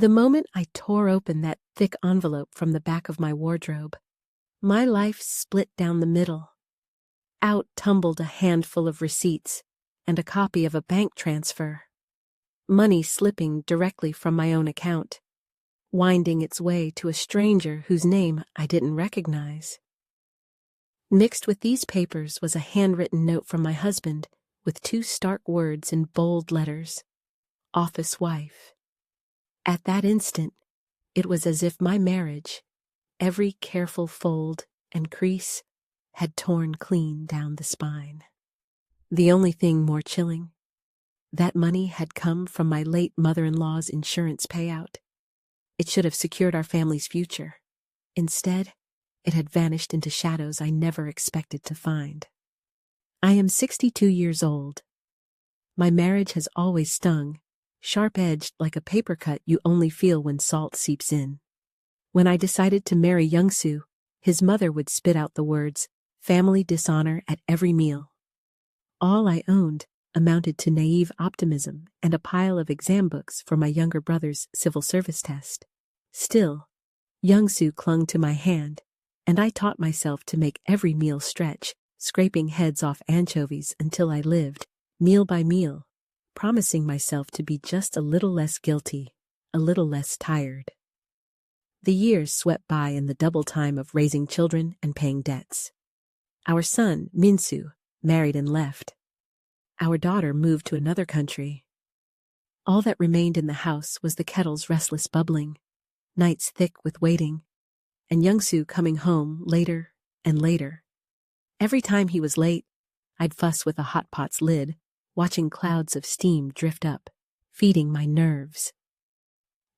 The moment I tore open that thick envelope from the back of my wardrobe, my life split down the middle. Out tumbled a handful of receipts and a copy of a bank transfer. Money slipping directly from my own account, winding its way to a stranger whose name I didn't recognize. Mixed with these papers was a handwritten note from my husband with 2 stark words in bold letters: office wife. At that instant, it was as if my marriage, every careful fold and crease, had torn clean down the spine. The only thing more chilling, that money had come from my late mother-in-law's insurance payout. It should have secured our family's future. Instead, it had vanished into shadows I never expected to find. I am 62 years old. My marriage has always stung, sharp-edged like a paper cut you only feel when salt seeps in. When I decided to marry Young-soo, his mother would spit out the words, family dishonor, at every meal. All I owned amounted to naive optimism and a pile of exam books for my younger brother's civil service test. Still, Young-soo clung to my hand, and I taught myself to make every meal stretch, scraping heads off anchovies until I lived, meal by meal, promising myself to be just a little less guilty, a little less tired. The years swept by in the double time of raising children and paying debts. Our son, Min-soo, married and left. Our daughter moved to another country. All that remained in the house was the kettle's restless bubbling, nights thick with waiting, and Young-soo coming home later and later. Every time he was late, I'd fuss with a hot pot's lid, watching clouds of steam drift up, feeding my nerves.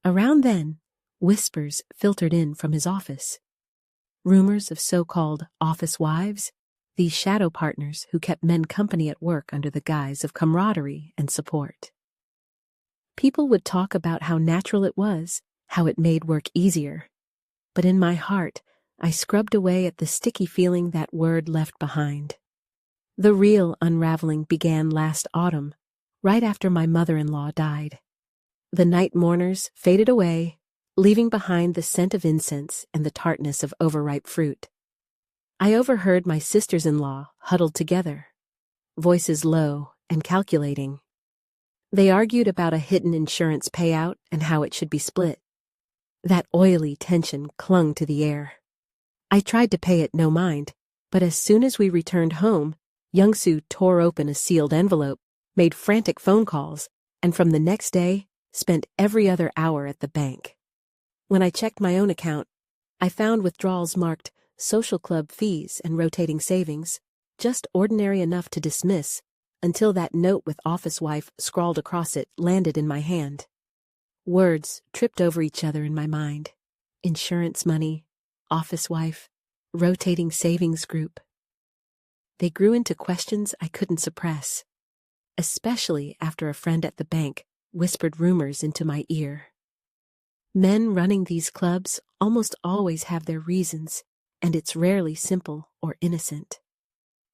Around then, whispers filtered in from his office. Rumors of so-called office wives, these shadow partners who kept men company at work under the guise of camaraderie and support. People would talk about how natural it was, how it made work easier. But in my heart, I scrubbed away at the sticky feeling that word left behind. The real unraveling began last autumn, right after my mother-in-law died. The night mourners faded away, leaving behind the scent of incense and the tartness of overripe fruit. I overheard my sisters-in-law huddled together, voices low and calculating. They argued about a hidden insurance payout and how it should be split. That oily tension clung to the air. I tried to pay it no mind, but as soon as we returned home, Young-soo tore open a sealed envelope, made frantic phone calls, and from the next day, spent every other hour at the bank. When I checked my own account, I found withdrawals marked social club fees and rotating savings, just ordinary enough to dismiss, until that note with office wife scrawled across it landed in my hand. Words tripped over each other in my mind. Insurance money, office wife, rotating savings group. They grew into questions I couldn't suppress, especially after a friend at the bank whispered rumors into my ear. Men running these clubs almost always have their reasons, and it's rarely simple or innocent.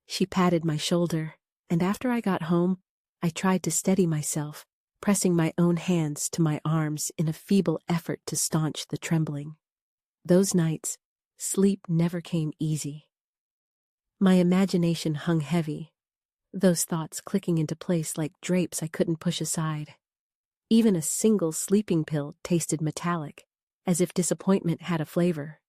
She patted my shoulder, and after I got home, I tried to steady myself, pressing my own hands to my arms in a feeble effort to staunch the trembling. Those nights, sleep never came easy. My imagination hung heavy, those thoughts clicking into place like drapes I couldn't push aside. Even a single sleeping pill tasted metallic, as if disappointment had a flavor.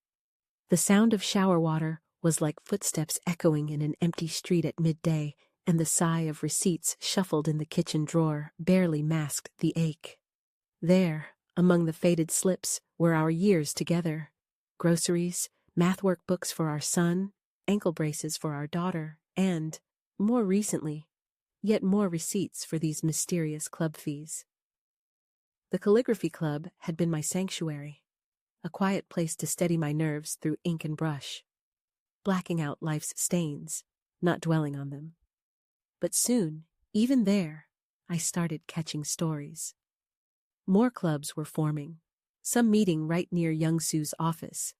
The sound of shower water was like footsteps echoing in an empty street at midday, and the sigh of receipts shuffled in the kitchen drawer barely masked the ache. There, among the faded slips, were our years together. Groceries, math workbooks for our son, ankle braces for our daughter, and, more recently, yet more receipts for these mysterious club fees. The calligraphy club had been my sanctuary, a quiet place to steady my nerves through ink and brush, blacking out life's stains, not dwelling on them. But soon, even there, I started catching stories. More clubs were forming, some meeting right near Young-soo's office.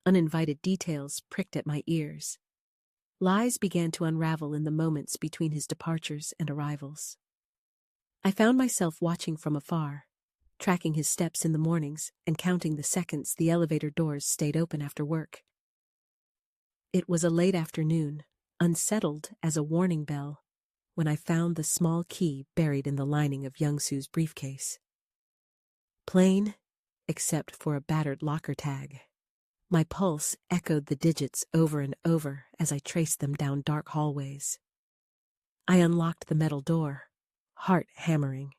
Uninvited details pricked at my ears. Lies began to unravel in the moments between his departures and arrivals. I found myself watching from afar, tracking his steps in the mornings and counting the seconds the elevator doors stayed open after work. It was a late afternoon, unsettled as a warning bell, when I found the small key buried in the lining of Young-Soo's briefcase. Plain, except for a battered locker tag. My pulse echoed the digits over and over as I traced them down dark hallways. I unlocked the metal door, heart hammering.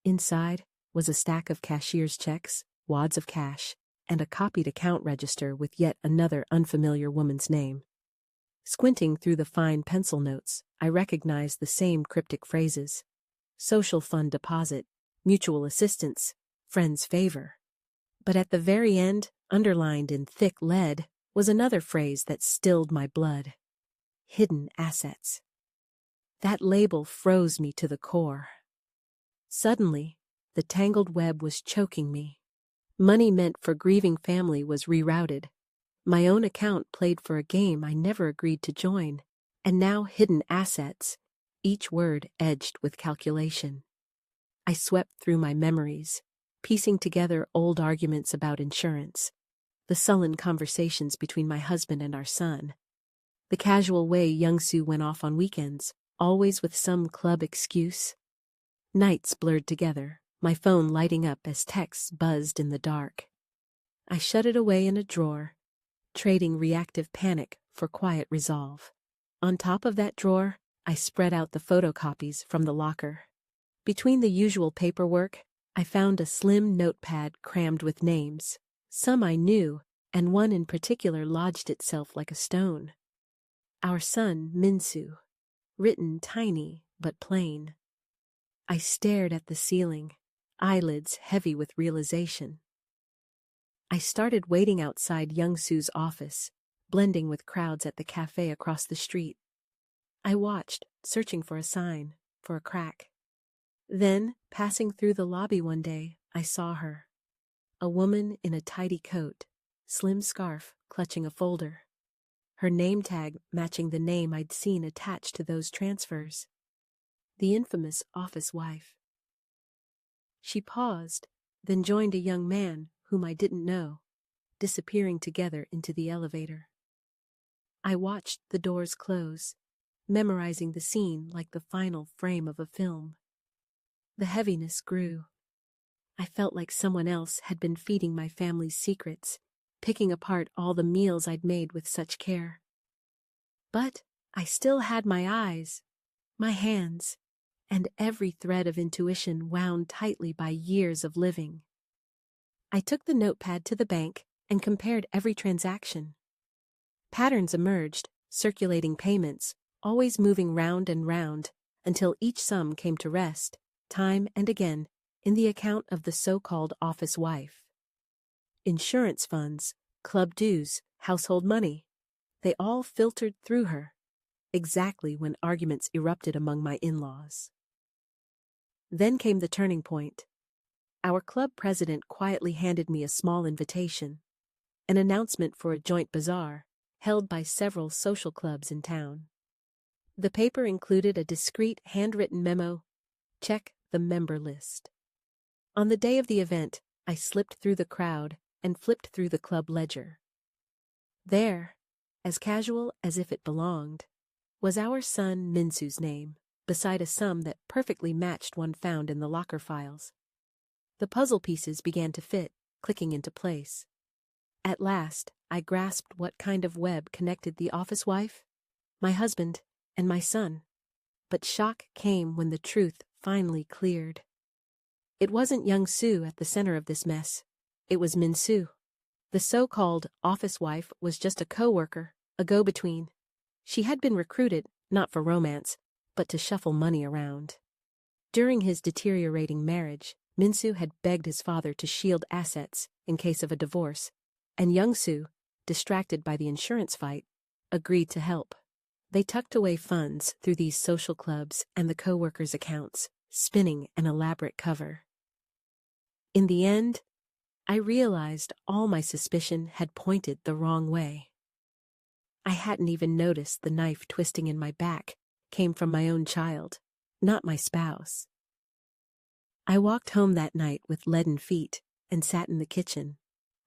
Inside was a stack of cashier's checks, wads of cash, and a copied account register with yet another unfamiliar woman's name. Squinting through the fine pencil notes, I recognized the same cryptic phrases: social fund deposit, mutual assistance, friend's favor. But at the very end, underlined in thick lead, was another phrase that stilled my blood: hidden assets. That label froze me to the core. Suddenly, the tangled web was choking me. Money meant for grieving family was rerouted. My own account played for a game I never agreed to join, and now hidden assets, each word edged with calculation. I swept through my memories, piecing together old arguments about insurance, the sullen conversations between my husband and our son, the casual way Young-Soo went off on weekends, always with some club excuse. Nights blurred together, my phone lighting up as texts buzzed in the dark. I shut it away in a drawer, trading reactive panic for quiet resolve. On top of that drawer, I spread out the photocopies from the locker. Between the usual paperwork, I found a slim notepad crammed with names. Some I knew, and one in particular lodged itself like a stone. Our son, Min-soo, written tiny but plain. I stared at the ceiling, eyelids heavy with realization. I started waiting outside Young-Soo's office, blending with crowds at the cafe across the street. I watched, searching for a sign, for a crack. Then, passing through the lobby one day, I saw her. A woman in a tidy coat, slim scarf clutching a folder. Her name tag matching the name I'd seen attached to those transfers. The infamous office wife. She paused, then joined a young man whom I didn't know, disappearing together into the elevator. I watched the doors close, memorizing the scene like the final frame of a film. The heaviness grew. I felt like someone else had been feeding my family's secrets, picking apart all the meals I'd made with such care. But I still had my eyes, my hands, and every thread of intuition wound tightly by years of living. I took the notepad to the bank and compared every transaction. Patterns emerged, circulating payments, always moving round and round, until each sum came to rest, time and again, in the account of the so-called office wife. Insurance funds, club dues, household money, they all filtered through her, exactly when arguments erupted among my in-laws. Then came the turning point. Our club president quietly handed me a small invitation, an announcement for a joint bazaar, held by several social clubs in town. The paper included a discreet handwritten memo: check the member list. On the day of the event, I slipped through the crowd and flipped through the club ledger. There, as casual as if it belonged, was our son Min-soo's name, beside a sum that perfectly matched one found in the locker files. The puzzle pieces began to fit, clicking into place. At last, I grasped what kind of web connected the office wife, my husband, and my son. But shock came when the truth finally cleared. It wasn't Young-Soo at the center of this mess. It was Min-soo. The so-called office wife was just a co-worker, a go-between. She had been recruited, not for romance, but to shuffle money around. During his deteriorating marriage, Min-soo had begged his father to shield assets in case of a divorce, and Young-Soo, distracted by the insurance fight, agreed to help. They tucked away funds through these social clubs and the co-workers' accounts, spinning an elaborate cover. In the end, I realized all my suspicion had pointed the wrong way. I hadn't even noticed the knife twisting in my back came from my own child, not my spouse. I walked home that night with leaden feet and sat in the kitchen,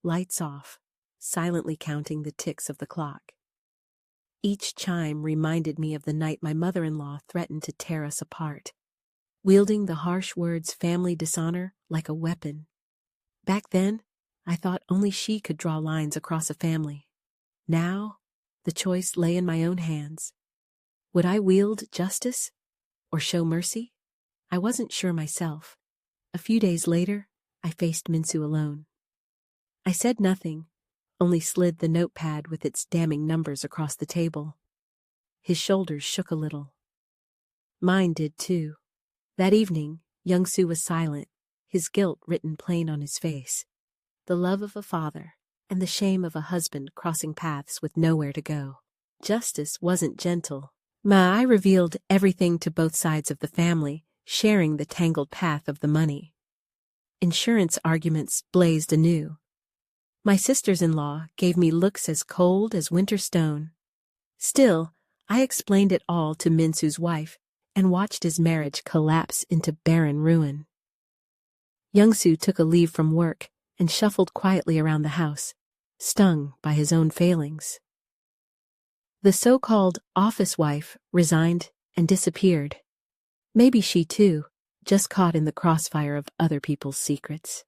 lights off, silently counting the ticks of the clock. Each chime reminded me of the night my mother-in-law threatened to tear us apart, wielding the harsh words family dishonor like a weapon. Back then, I thought only she could draw lines across a family. Now, the choice lay in my own hands. Would I wield justice or show mercy? I wasn't sure myself. A few days later, I faced Minsu alone. I said nothing, only slid the notepad with its damning numbers across the table. His shoulders shook a little. Mine did too. That evening, Young-soo was silent, his guilt written plain on his face. The love of a father and the shame of a husband crossing paths with nowhere to go. Justice wasn't gentle. I revealed everything to both sides of the family, sharing the tangled path of the money. Insurance arguments blazed anew. My sisters-in-law gave me looks as cold as winter stone. Still, I explained it all to Minsu's wife and watched his marriage collapse into barren ruin. Young-soo took a leave from work and shuffled quietly around the house, stung by his own failings. The so-called office wife resigned and disappeared. Maybe she too, just caught in the crossfire of other people's secrets.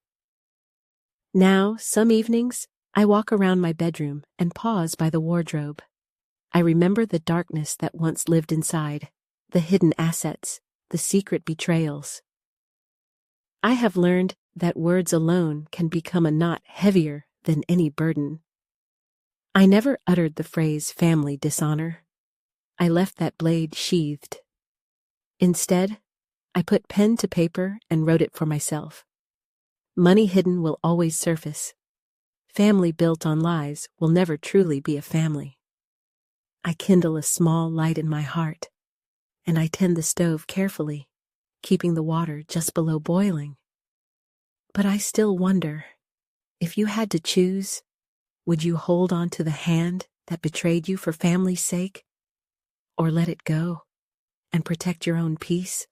Now, some evenings, I walk around my bedroom and pause by the wardrobe. I remember the darkness that once lived inside, the hidden assets, the secret betrayals. I have learned that words alone can become a knot heavier than any burden. I never uttered the phrase family dishonor. I left that blade sheathed. Instead, I put pen to paper and wrote it for myself. Money hidden will always surface. Family built on lies will never truly be a family. I kindle a small light in my heart, and I tend the stove carefully, keeping the water just below boiling. But I still wonder, if you had to choose, would you hold on to the hand that betrayed you for family's sake, or let it go and protect your own peace?